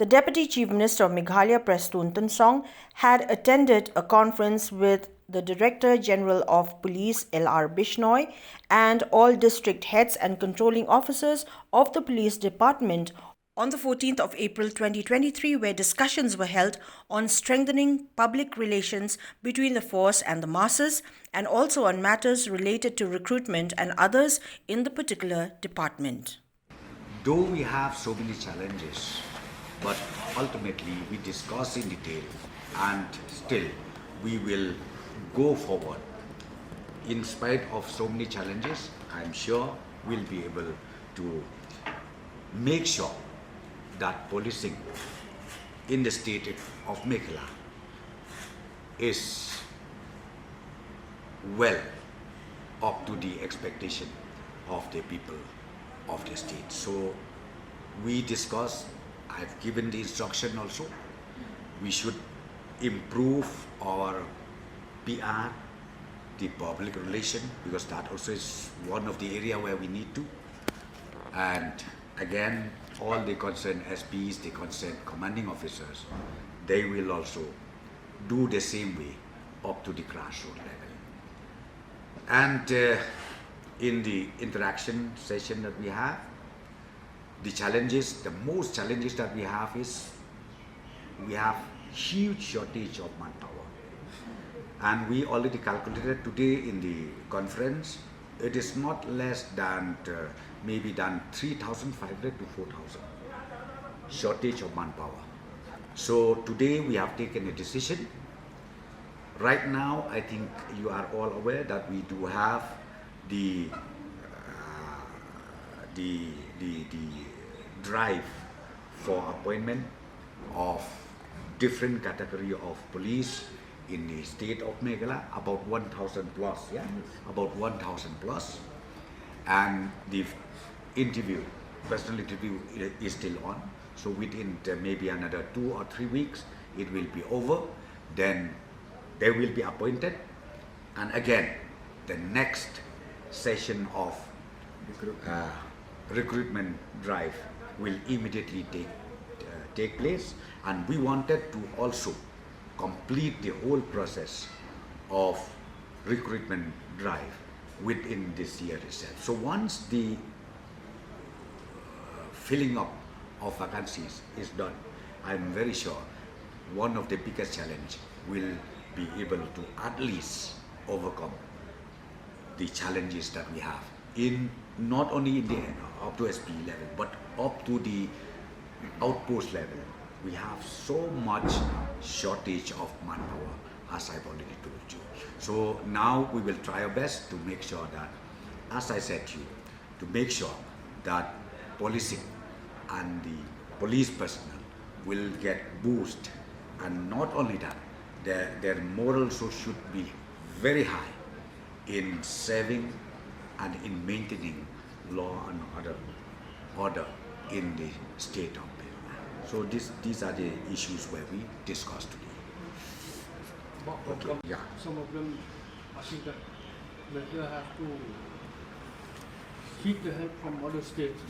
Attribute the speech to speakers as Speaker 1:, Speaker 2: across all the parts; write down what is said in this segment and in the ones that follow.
Speaker 1: the Deputy Chief Minister of Meghalaya, Prestone Tynsong, had attended a conference with the Director General of Police L.R. Bishnoi and all district heads and controlling officers of the Police Department on the 14th of April 2023, where discussions were held on strengthening public relations between the force and the masses, and also on matters related to recruitment and others in the particular department.
Speaker 2: Though we have so many challenges, but ultimately we discuss in detail, and still we will go forward. In spite of so many challenges, I'm sure we'll be able to make sure that policing in the state of Meghalaya is well up to the expectation of the people of the state. So we discuss, I've given the instruction also, we should improve our PR, the public relation, because that also is one of the area where we need to. And again, all the concerned SPs, the concerned commanding officers, they will also do the same way up to the grassroots level. And in the interaction session that we have, the most challenges that we have is we have huge shortage of manpower. And we already calculated today in the conference, it is not less than maybe than 3,500 to 4,000 shortage of manpower. So today we have taken a decision. Right now, I think you are all aware that we do have the drive for appointment of different category of police in the state of Meghalaya, about 1,000 plus, yeah, about 1,000 plus. And the personal interview is still on. So within maybe another 2 or 3 weeks, it will be over. Then they will be appointed. And again, the next session of recruitment drive will immediately take place. And we wanted to also complete the whole process of recruitment drive within this year itself. So once the filling up of vacancies is done, I'm very sure one of the biggest challenge will be able to at least overcome the challenges that we have in not only in the up to SP level, but up to the outpost level. We have so much shortage of manpower, as I've already told you. So now we will try our best to make sure that, as I said to you, to make sure that policing and the police personnel will get boost, and not only that, their morals should be very high in saving and in maintaining law and order in the state of Meghalaya. So these are the issues where we discussed today.
Speaker 3: Okay. Yeah. Some of them asking that Meghalaya have to seek the help from other states.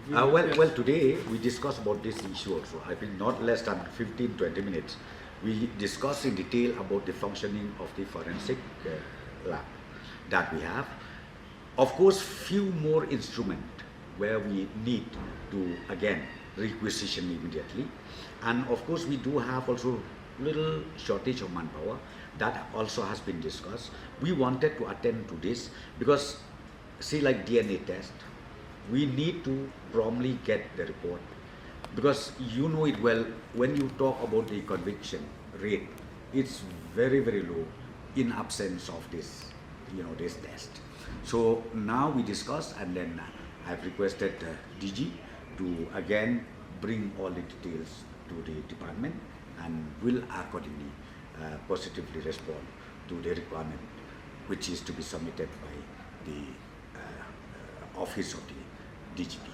Speaker 2: Well, today we discussed about this issue also. I think not less than 15-20 minutes. We discussed in detail about the functioning of the forensic lab that we have. Of course, few more instruments where we need to again requisition immediately, and of course we do have also little shortage of manpower. That also has been discussed. We wanted to attend to this because, see, like DNA test, we need to promptly get the report, because you know it well, when you talk about the conviction rate, it's very, very low in absence of this, this test. So now we discussed, and then I've requested DG to again bring all the details to the department, and will accordingly positively respond to the requirement which is to be submitted by the office of the DGP.